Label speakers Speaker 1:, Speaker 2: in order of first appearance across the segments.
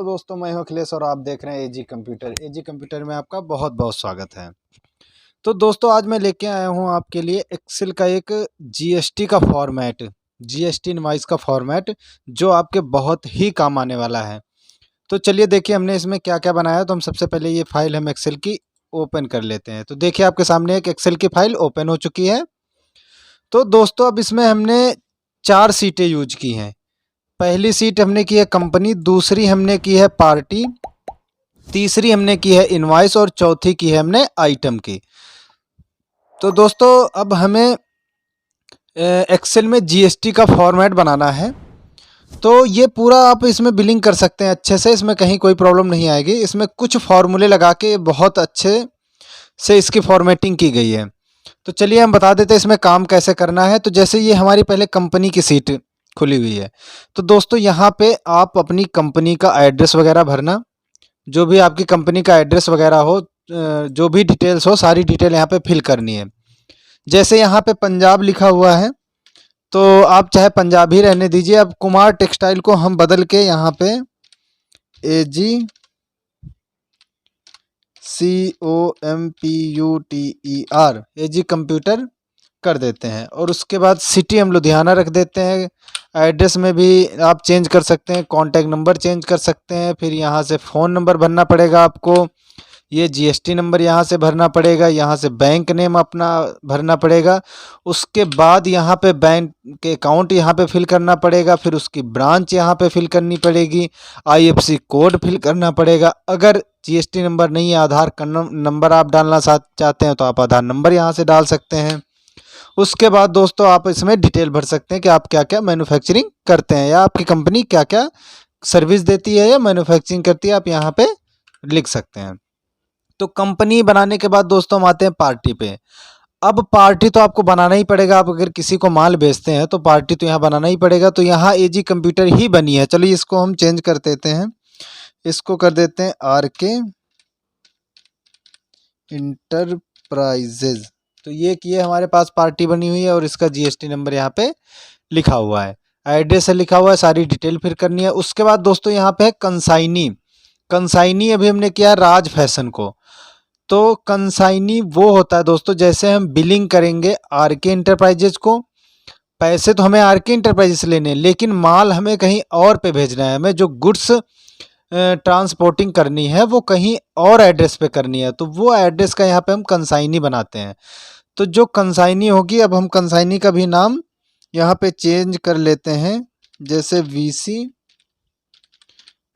Speaker 1: Hello दोस्तों, मैं हूं अखिलेश और आप देख रहे हैं एजी कंप्यूटर। एजी कंप्यूटर में आपका बहुत बहुत स्वागत है। तो दोस्तों, आज मैं लेके आया हूं आपके लिए एक्सेल का एक जीएसटी का फॉर्मेट, जीएसटी इनवॉइस का फॉर्मेट, जो आपके बहुत ही काम आने वाला है। तो चलिए देखिए हमने इसमें क्या क्या बनाया। तो हम सबसे पहले ये फाइल हम एक्सेल की ओपन कर लेते हैं। तो देखिए आपके सामने एक एक्सेल की फाइल ओपन हो चुकी है। तो दोस्तों, अब इसमें हमने 4 सीटें यूज की हैं। पहली सीट हमने की है कंपनी, दूसरी हमने की है पार्टी, तीसरी हमने की है इनवॉइस और चौथी की है हमने आइटम की। तो दोस्तों, अब हमें एक्सेल में जीएसटी का फॉर्मेट बनाना है। तो ये पूरा आप इसमें बिलिंग कर सकते हैं अच्छे से, इसमें कहीं कोई प्रॉब्लम नहीं आएगी। इसमें कुछ फॉर्मूले लगा के बहुत अच्छे से इसकी फॉर्मेटिंग की गई है। तो चलिए हम बता देते हैं इसमें काम कैसे करना है। तो जैसे ये हमारी पहले कंपनी की सीट खुली हुई है, तो दोस्तों यहाँ पे आप अपनी कंपनी का एड्रेस वगैरह भरना, जो भी आपकी कंपनी का एड्रेस वगैरह हो, जो भी डिटेल्स हो, सारी डिटेल यहाँ पे फिल करनी है। जैसे यहाँ पे पंजाब लिखा हुआ है, तो आप चाहे पंजाब ही रहने दीजिए। अब कुमार टेक्सटाइल को हम बदल के यहाँ पे AGCOMPUTER एजी कंप्यूटर कर देते हैं। और उसके बाद सिटी हम लुधियाना रख देते हैं। एड्रेस में भी आप चेंज कर सकते हैं, कॉन्टैक्ट नंबर चेंज कर सकते हैं। फिर यहाँ से फ़ोन नंबर भरना पड़ेगा आपको, ये जीएसटी नंबर यहाँ से भरना पड़ेगा, यहाँ से बैंक नेम अपना भरना पड़ेगा। उसके बाद यहाँ पे बैंक के अकाउंट यहाँ पे फिल करना पड़ेगा, फिर उसकी ब्रांच यहाँ पे फिल करनी पड़ेगी, आईएफएससी कोड फिल करना पड़ेगा। अगर जीएसटी नंबर नहीं है, आधार नंबर आप डालना चाहते हैं तो आप आधार नंबर यहाँ से डाल सकते हैं। उसके बाद दोस्तों, आप इसमें डिटेल भर सकते हैं कि आप क्या क्या मैन्युफैक्चरिंग करते हैं, या आपकी कंपनी क्या क्या सर्विस देती है या मैन्युफैक्चरिंग करती है, आप यहाँ पे लिख सकते हैं। तो कंपनी बनाने के बाद दोस्तों हम आते हैं पार्टी पे। अब पार्टी तो आपको बनाना ही पड़ेगा। आप अगर किसी को माल बेचते हैं तो पार्टी तो यहाँ बनाना ही पड़ेगा। तो यहाँ एजी कंप्यूटर ही बनी है। चलिए इसको हम चेंज कर देते हैं, इसको कर देते हैं आरके इंटरप्राइजेज। तो ये हमारे पास पार्टी बनी हुई है और इसका जीएसटी नंबर यहाँ पे लिखा हुआ है, एड्रेस है लिखा हुआ है, सारी डिटेल फिर करनी है। उसके बाद दोस्तों यहाँ पे है कंसाइनी। कंसाइनी अभी हमने किया राज फैशन को। तो कंसाइनी वो होता है दोस्तों, जैसे हम बिलिंग करेंगे आरके इंटरप्राइजेज को, पैसे तो हमें आरके इंटरप्राइजेज से लेने हैं, लेकिन माल हमें कहीं और पे भेजना है। हमें जो गुड्स ट्रांसपोर्टिंग करनी है वो कहीं और एड्रेस पे करनी है, तो वो एड्रेस का यहाँ पे हम कंसाइनी बनाते हैं। तो जो कंसाइनी होगी, अब हम कंसाइनी का भी नाम यहाँ पे चेंज कर लेते हैं। जैसे वीसी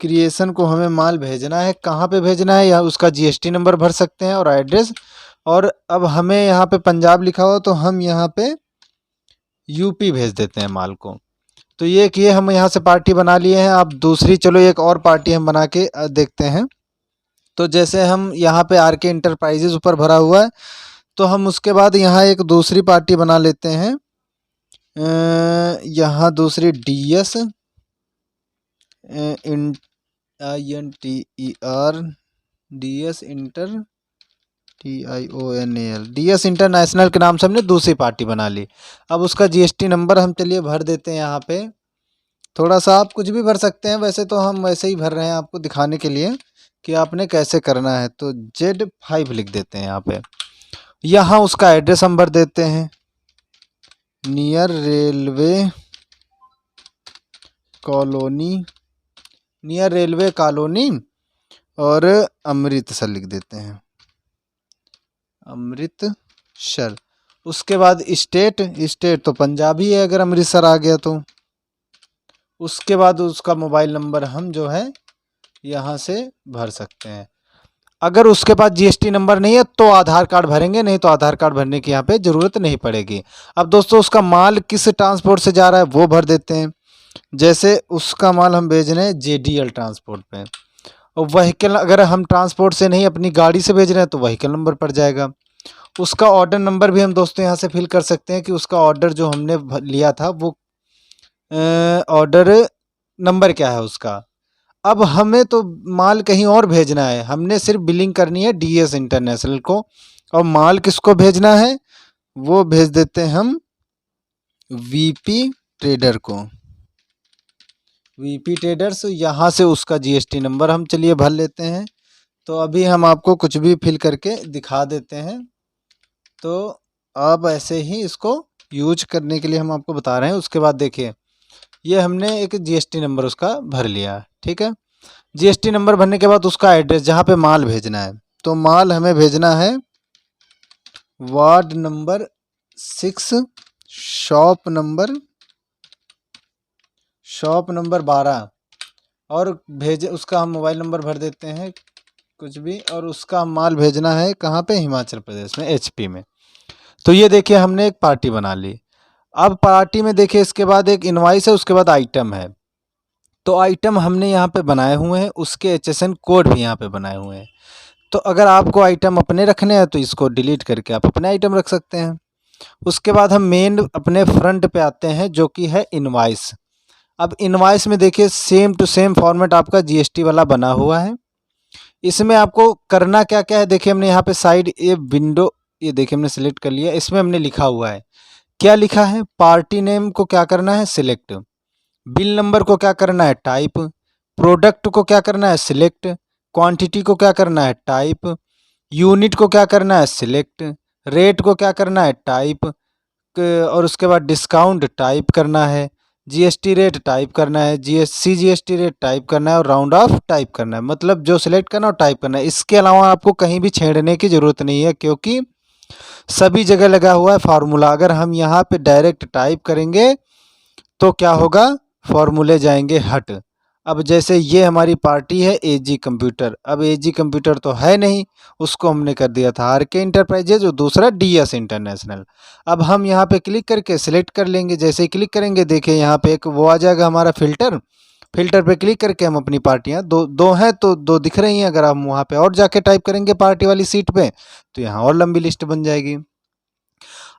Speaker 1: क्रिएशन को हमें माल भेजना है, कहाँ पे भेजना है, या उसका जीएसटी नंबर भर सकते हैं और एड्रेस। और अब हमें यहाँ पे पंजाब लिखा हुआ, तो हम यहाँ पे यूपी भेज देते हैं माल को। तो ये हम यहाँ से पार्टी बना लिए हैं। अब दूसरी, चलो एक और पार्टी हम बना के देखते हैं। तो जैसे हम यहाँ पे आरके इंटरप्राइजेज ऊपर भरा हुआ है, तो हम उसके बाद यहाँ एक दूसरी पार्टी बना लेते हैं। यहाँ दूसरी DS INTER DS inter TIONAL DS international के नाम से हमने दूसरी पार्टी बना ली। अब उसका जीएसटी नंबर हम चलिए भर देते हैं यहाँ पे। थोड़ा सा आप कुछ भी भर सकते हैं, वैसे तो हम वैसे ही भर रहे हैं आपको दिखाने के लिए कि आपने कैसे करना है। तो Z5 लिख देते हैं यहाँ पे। यहाँ उसका एड्रेस हम भर देते हैं, नियर रेलवे कॉलोनी और अमृतसर लिख देते हैं, अमृतसर। उसके बाद स्टेट तो पंजाबी है अगर अमृतसर आ गया तो। उसके बाद उसका मोबाइल नंबर हम जो है यहाँ से भर सकते हैं। अगर उसके पास जीएसटी नंबर नहीं है तो आधार कार्ड भरेंगे, नहीं तो आधार कार्ड भरने की यहाँ पे ज़रूरत नहीं पड़ेगी। अब दोस्तों, उसका माल किस ट्रांसपोर्ट से जा रहा है वो भर देते हैं। जैसे उसका माल हम भेज रहे हैं जेडीएल ट्रांसपोर्ट पे, और व्हीकल अगर हम ट्रांसपोर्ट से नहीं अपनी गाड़ी से भेज रहे हैं तो व्हीकल नंबर पड़ जाएगा। उसका ऑर्डर नंबर भी हम दोस्तों यहाँ से फिल कर सकते हैं कि उसका ऑर्डर जो हमने लिया था वो ऑर्डर नंबर क्या है उसका। अब हमें तो माल कहीं और भेजना है, हमने सिर्फ बिलिंग करनी है डीएस इंटरनेशनल को। और माल किसको भेजना है वो भेज देते हैं हम वीपी ट्रेडर को। वीपी ट्रेडर्स, यहाँ से उसका जीएसटी नंबर हम चलिए भर लेते हैं। तो अभी हम आपको कुछ भी फिल करके दिखा देते हैं। तो आप ऐसे ही इसको यूज करने के लिए हम आपको बता रहे हैं। उसके बाद देखिए, ये हमने एक जीएसटी नंबर उसका भर लिया, ठीक है। जीएसटी नंबर भरने के बाद उसका एड्रेस जहाँ पे माल भेजना है, तो माल हमें भेजना है वार्ड नंबर 6, शॉप नंबर 12, और उसका हम मोबाइल नंबर भर देते हैं कुछ भी, और उसका माल भेजना है कहाँ पे, हिमाचल प्रदेश में, एचपी में। तो ये देखिए हमने एक पार्टी बना ली। अब पार्टी में देखिए इसके बाद एक इनवाइस है, उसके बाद आइटम है। तो आइटम हमने यहाँ पे बनाए हुए हैं, उसके एचएसएन कोड भी यहाँ पे बनाए हुए हैं। तो अगर आपको आइटम अपने रखने हैं तो इसको डिलीट करके आप अपने आइटम रख सकते हैं। उसके बाद हम मेन अपने फ्रंट पे आते हैं जो कि है इनवाइस। अब इनवाइस में देखिए सेम टू सेम फॉर्मेट आपका जीएसटी वाला बना हुआ है। इसमें आपको करना क्या क्या है, देखिए हमने यहाँ पे साइड ये विंडो, ये देखिए हमने सिलेक्ट कर लिया। इसमें हमने लिखा हुआ है, क्या लिखा है, पार्टी नेम को क्या करना है, सिलेक्ट। बिल नंबर को क्या करना है, टाइप। प्रोडक्ट को क्या करना है, सिलेक्ट। क्वांटिटी को क्या करना है, टाइप। यूनिट को क्या करना है, सिलेक्ट। रेट को क्या करना है, टाइप। और उसके बाद डिस्काउंट टाइप करना है। जीएसटी रेट टाइप करना है, जीएसटी रेट टाइप करना है, और राउंड ऑफ टाइप करना है। मतलब जो सिलेक्ट करना है वो टाइप करना है। इसके अलावा आपको कहीं भी छेड़ने की ज़रूरत नहीं है, क्योंकि सभी जगह लगा हुआ है फार्मूला। अगर हम यहाँ पे डायरेक्ट टाइप करेंगे तो क्या होगा, फॉर्मूले जाएंगे हट। अब जैसे ये हमारी पार्टी है एजी कंप्यूटर, अब एजी कंप्यूटर तो है नहीं, उसको हमने कर दिया था आरके इंटरप्राइजेज, और दूसरा डीएस इंटरनेशनल। अब हम यहाँ पे क्लिक करके सिलेक्ट कर लेंगे। जैसे ही क्लिक करेंगे देखिए यहाँ पे एक वो आ जाएगा हमारा फिल्टर। फिल्टर पे क्लिक करके हम अपनी पार्टियाँ दो दो हैं तो दो दिख रही हैं। अगर हम वहाँ पे और जाके टाइप करेंगे पार्टी वाली सीट पे, तो यहाँ और लंबी लिस्ट बन जाएगी।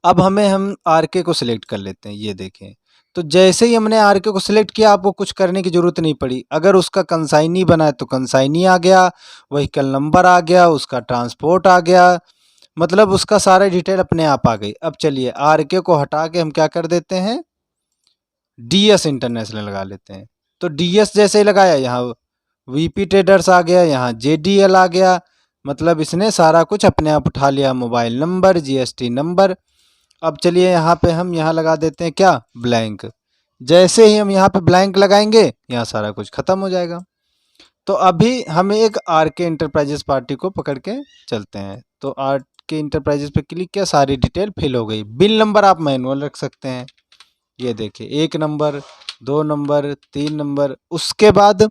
Speaker 1: अब हम आरके को सिलेक्ट कर लेते हैं, ये देखें। तो जैसे ही हमने आरके को सिलेक्ट किया, आपको कुछ करने की ज़रूरत नहीं पड़ी। अगर उसका कंसाइनी बना है तो कंसाइनी आ गया, व्हीकल नंबर आ गया, उसका ट्रांसपोर्ट आ गया, मतलब उसका सारा डिटेल अपने आप आ गई। अब चलिए आरके को हटा के हम क्या कर देते हैं, डीएस इंटरनेशनल लगा लेते हैं। तो डीएस जैसे ही लगाया, यहाँ वीपी ट्रेडर्स आ गया, यहाँ जेडीएल आ गया, मतलब इसने सारा कुछ अपने आप उठा लिया, मोबाइल नंबर, जीएसटी नंबर। अब चलिए यहाँ पे हम यहाँ लगा देते हैं क्या, ब्लैंक। जैसे ही हम यहाँ पे ब्लैंक लगाएंगे, यहाँ सारा कुछ खत्म हो जाएगा। तो अभी हमें एक आर के इंटरप्राइजेस पार्टी को पकड़ के चलते हैं। तो आर के इंटरप्राइजेस पे क्लिक किया, सारी डिटेल फिल हो गई। बिल नंबर आप मैनुअल रख सकते हैं, ये देखिए 1 नंबर, 2 नंबर, 3 नंबर। उसके बाद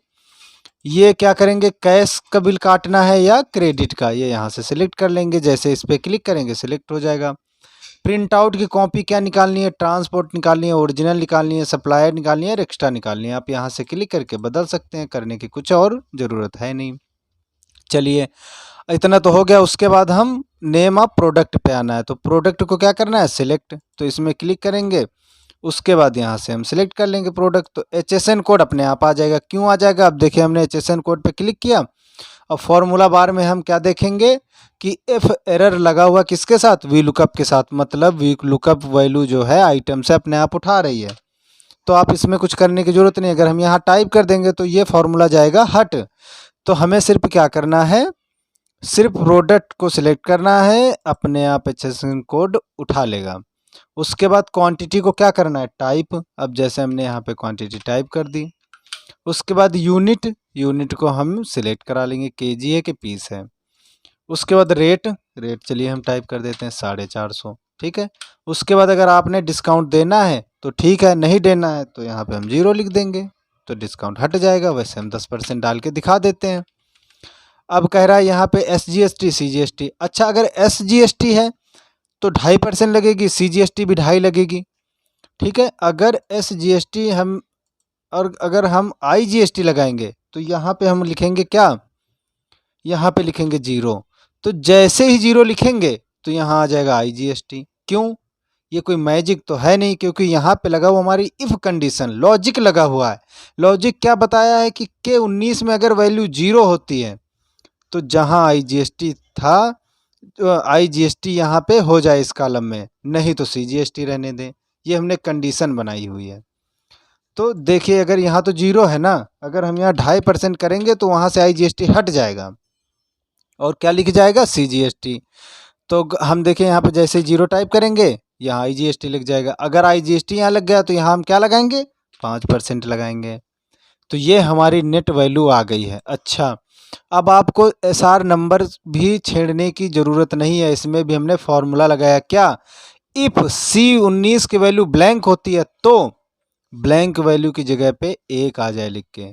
Speaker 1: ये क्या करेंगे, कैश का बिल काटना है या क्रेडिट का, ये यहाँ से सिलेक्ट कर लेंगे। जैसे इस पर क्लिक करेंगे सिलेक्ट हो जाएगा। प्रिंट आउट की कॉपी क्या निकालनी है, ट्रांसपोर्ट निकालनी है, ओरिजिनल निकालनी है, सप्लायर निकालनी है, और एक्स्ट्रा निकालनी है। आप यहाँ से क्लिक करके बदल सकते हैं, करने की कुछ और ज़रूरत है नहीं। चलिए इतना तो हो गया। उसके बाद हम नेम ऑफ प्रोडक्ट पे आना है। तो प्रोडक्ट को क्या करना है, सिलेक्ट। तो इसमें क्लिक करेंगे, उसके बाद यहाँ से हम सिलेक्ट कर लेंगे प्रोडक्ट। तो एचएसएन कोड अपने आप आ जाएगा। क्यों आ जाएगा, अब देखिए हमने एचएसएन कोड पे क्लिक किया। अब फॉर्मूला बार में हम क्या देखेंगे कि एफ एरर लगा हुआ किसके साथ, वी लुकअप के साथ, मतलब वी लुकअप वैल्यू जो है आइटम से अपने आप उठा रही है। तो आप इसमें कुछ करने की ज़रूरत नहीं। अगर हम यहाँ टाइप कर देंगे तो ये फॉर्मूला जाएगा हट। तो हमें सिर्फ क्या करना है, सिर्फ प्रोडक्ट को सिलेक्ट करना है, अपने आप एचएसएन कोड उठा लेगा। उसके बाद क्वांटिटी को क्या करना है, टाइप। अब जैसे हमने यहाँ पे क्वांटिटी टाइप कर दी। उसके बाद यूनिट को हम सिलेक्ट करा लेंगे, केजी है कि पीस है। उसके बाद रेट चलिए हम टाइप कर देते हैं 450, ठीक है। उसके बाद अगर आपने डिस्काउंट देना है तो ठीक है, नहीं देना है तो यहाँ पे हम 0 लिख देंगे, तो डिस्काउंट हट जाएगा। वैसे हम 10% डाल के दिखा देते हैं। अब कह रहा है यहाँ पे SGST CGST। अच्छा, अगर SGST है तो 2.5% लगेगी, CGST भी 2.5 लगेगी, ठीक है। अगर SGST हम, और अगर हम IGST लगाएंगे तो यहाँ पे हम लिखेंगे क्या, यहाँ पे लिखेंगे 0। तो जैसे ही 0 लिखेंगे तो यहाँ आ जाएगा IGST। क्यों, ये कोई मैजिक तो है नहीं, क्योंकि यहाँ पे लगा हुआ हमारी इफ़ कंडीशन, लॉजिक लगा हुआ है। लॉजिक क्या बताया है कि K19 में अगर वैल्यू 0 होती है तो जहाँ IGST था, IGST यहाँ पे हो जाए इस कॉलम में, नहीं तो CGST रहने दें। ये हमने कंडीशन बनाई हुई है। तो देखिए अगर यहाँ तो 0 है ना, अगर हम यहाँ 2.5% करेंगे तो वहाँ से IGST हट जाएगा और क्या लिख जाएगा, CGST। तो हम देखें यहाँ पे जैसे 0 टाइप करेंगे, यहाँ IGST लिख जाएगा। अगर IGST यहाँ लग गया तो यहाँ हम क्या लगाएंगे, 5% लगाएंगे। तो ये हमारी नेट वैल्यू आ गई है। अच्छा, अब आपको SR नंबर भी छेड़ने की ज़रूरत नहीं है, इसमें भी हमने फॉर्मूला लगाया। क्या, इफ़ C19 की वैल्यू ब्लैंक होती है तो ब्लैंक वैल्यू की जगह पे 1 आ जाए लिख के।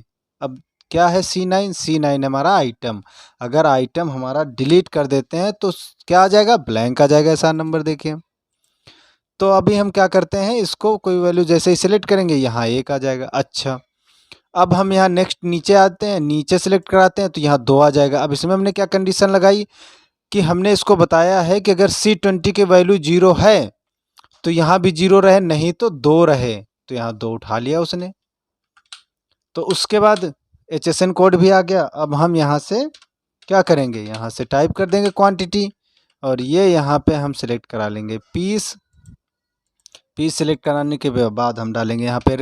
Speaker 1: अब क्या है C9 हमारा आइटम, अगर आइटम हमारा डिलीट कर देते हैं तो क्या आ जाएगा, ब्लैंक आ जाएगा SR नंबर। देखिए तो अभी हम क्या करते हैं, इसको कोई वैल्यू जैसे ही सिलेक्ट करेंगे यहाँ 1 आ जाएगा। अच्छा, अब हम यहाँ नेक्स्ट नीचे आते हैं, नीचे सेलेक्ट कराते हैं तो यहाँ 2 आ जाएगा। अब इसमें हमने क्या कंडीशन लगाई कि हमने इसको बताया है कि अगर C20 की वैल्यू 0 है तो यहाँ भी 0 रहे, नहीं तो 2 रहे। तो यहाँ 2 उठा लिया उसने। तो उसके बाद HSN कोड भी आ गया। अब हम यहाँ से क्या करेंगे, यहाँ से टाइप कर देंगे क्वांटिटी और ये यहाँ पे हम सिलेक्ट करा लेंगे पीस सिलेक्ट कराने के बाद हम डालेंगे यहाँ पे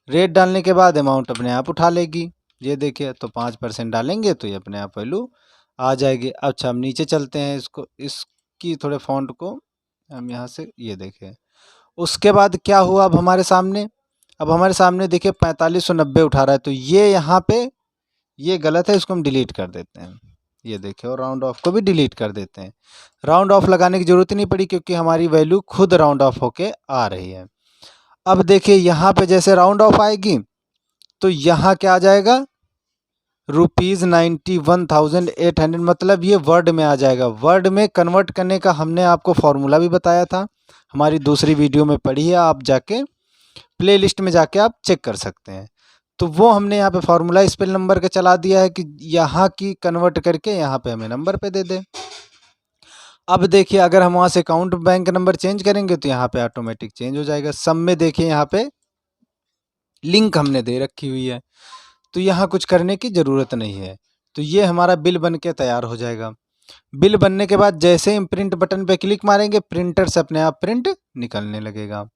Speaker 1: रेट डालने के बाद अमाउंट अपने आप उठा लेगी। ये देखिए तो 5% डालेंगे तो ये अपने आप वैल्यू आ जाएगी। अच्छा, हम नीचे चलते हैं, इसकी थोड़े फॉन्ट को हम यहाँ से ये देखें। उसके बाद क्या हुआ, अब हमारे सामने देखिए 4590 उठा रहा है, तो ये यहाँ पे ये गलत है, इसको हम डिलीट कर देते हैं। ये देखिए, और राउंड ऑफ को भी डिलीट कर देते हैं। राउंड ऑफ लगाने की ज़रूरत ही नहीं पड़ी क्योंकि हमारी वैल्यू खुद राउंड ऑफ होके आ रही है। अब देखिए यहाँ पे जैसे राउंड ऑफ आएगी तो यहाँ क्या आ जाएगा, ₹91,800, मतलब ये वर्ड में आ जाएगा। वर्ड में कन्वर्ट करने का हमने आपको फॉर्मूला भी बताया था, हमारी दूसरी वीडियो में पढ़ी है, आप जाके प्लेलिस्ट में जाके आप चेक कर सकते हैं। तो वो हमने यहाँ पे फार्मूला स्पेल नंबर का चला दिया है कि यहाँ की कन्वर्ट करके यहाँ पे हमें नंबर पे दे दे। अब देखिए अगर हम वहाँ से अकाउंट बैंक नंबर चेंज करेंगे तो यहाँ पे ऑटोमेटिक चेंज हो जाएगा। सब में देखिए यहाँ पे लिंक हमने दे रखी हुई है, तो यहाँ कुछ करने की ज़रूरत नहीं है। तो ये हमारा बिल बन के तैयार हो जाएगा। बिल बनने के बाद जैसे ही प्रिंट बटन पे क्लिक मारेंगे, प्रिंटर से अपने आप प्रिंट निकलने लगेगा।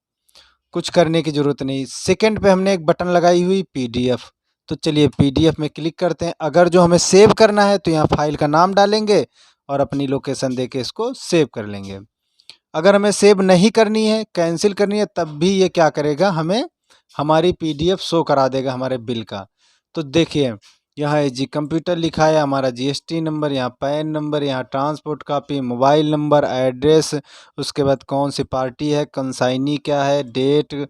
Speaker 1: कुछ करने की ज़रूरत नहीं। सेकंड पे हमने एक बटन लगाई हुई PDF, तो चलिए PDF में क्लिक करते हैं। अगर जो हमें सेव करना है तो यहाँ फाइल का नाम डालेंगे और अपनी लोकेशन देके इसको सेव कर लेंगे। अगर हमें सेव नहीं करनी है, कैंसिल करनी है, तब भी ये क्या करेगा, हमें हमारी PDF शो करा देगा हमारे बिल का। तो देखिए यहाँ AG कंप्यूटर लिखा है, हमारा GST नंबर, यहाँ पैन नंबर, यहाँ transport copy, mobile number, address, उसके बाद कौन सी पार्टी है, कंसाइनी क्या है, डेट,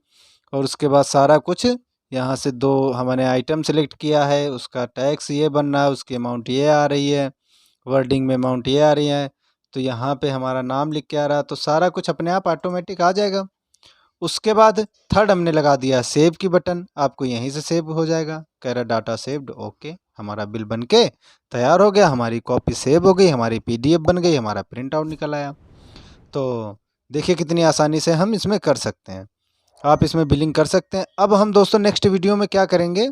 Speaker 1: और उसके बाद सारा कुछ। यहाँ से 2 हमने आइटम सेलेक्ट किया है, उसका टैक्स ये बन रहा है, उसकी अमाउंट ये आ रही है, वर्डिंग में अमाउंट ये आ रही है, तो यहाँ पे हमारा नाम लिख के आ रहा है, तो सारा कुछ अपने आप ऑटोमेटिक आ जाएगा। उसके बाद थर्ड हमने लगा दिया सेव की बटन, आपको यहीं से सेव हो जाएगा। कह रहा डाटा सेव्ड, ओके, हमारा बिल बन के तैयार हो गया, हमारी कॉपी सेव हो गई, हमारी PDF बन गई, हमारा प्रिंट आउट निकल आया। तो देखिए कितनी आसानी से हम इसमें कर सकते हैं, आप इसमें बिलिंग कर सकते हैं। अब हम दोस्तों नेक्स्ट वीडियो में क्या करेंगे,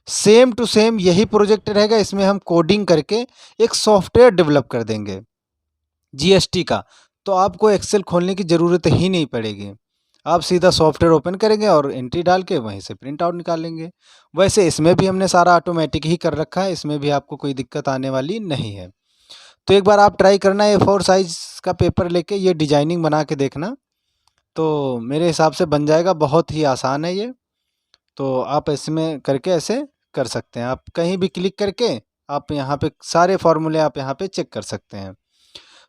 Speaker 1: सेम टू सेम यही प्रोजेक्ट रहेगा, इसमें हम कोडिंग करके एक सॉफ्टवेयर डेवलप कर देंगे GST का। तो आपको एक्सेल खोलने की ज़रूरत ही नहीं पड़ेगी, आप सीधा सॉफ्टवेयर ओपन करेंगे और एंट्री डाल के वहीं से प्रिंट आउट निकाल लेंगे। वैसे इसमें भी हमने सारा ऑटोमेटिक ही कर रखा है, इसमें भी आपको कोई दिक्कत आने वाली नहीं है। तो एक बार आप ट्राई करना, A4 साइज़ का पेपर लेके ये डिजाइनिंग बना के देखना, तो मेरे हिसाब से बन जाएगा। बहुत ही आसान है ये, तो आप इसमें करके ऐसे कर सकते हैं। आप कहीं भी क्लिक करके आप यहाँ पे सारे फार्मूले आप यहाँ पे चेक कर सकते हैं।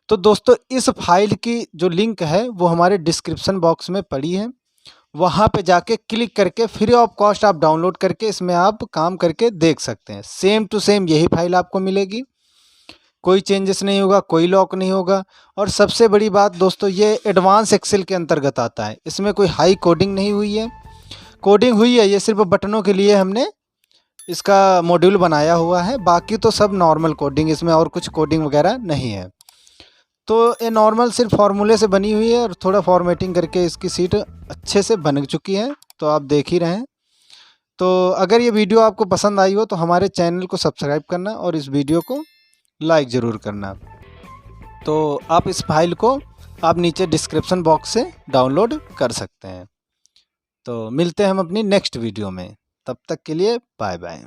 Speaker 1: तो दोस्तों इस फाइल की जो लिंक है वो हमारे डिस्क्रिप्शन बॉक्स में पड़ी है, वहाँ पे जाके क्लिक करके फ्री ऑफ कॉस्ट आप डाउनलोड करके इसमें आप काम करके देख सकते हैं। सेम टू सेम यही फाइल आपको मिलेगी, कोई चेंजेस नहीं होगा, कोई लॉक नहीं होगा। और सबसे बड़ी बात दोस्तों, ये एडवांस एक्सेल के अंतर्गत आता है, इसमें कोई हाई कोडिंग नहीं हुई है। कोडिंग हुई है, ये सिर्फ बटनों के लिए हमने इसका मॉड्यूल बनाया हुआ है, बाकी तो सब नॉर्मल कोडिंग, इसमें और कुछ कोडिंग वगैरह नहीं है। तो ये नॉर्मल सिर्फ फार्मूले से बनी हुई है और थोड़ा फॉर्मेटिंग करके इसकी सीट अच्छे से बन चुकी है, तो आप देख ही रहे हैं। तो अगर ये वीडियो आपको पसंद आई हो तो हमारे चैनल को सब्सक्राइब करना और इस वीडियो को लाइक ज़रूर करना। तो आप इस फाइल को आप नीचे डिस्क्रिप्शन बॉक्स से डाउनलोड कर सकते हैं। तो मिलते हैं हम अपनी नेक्स्ट वीडियो में, तब तक के लिए बाय बाय।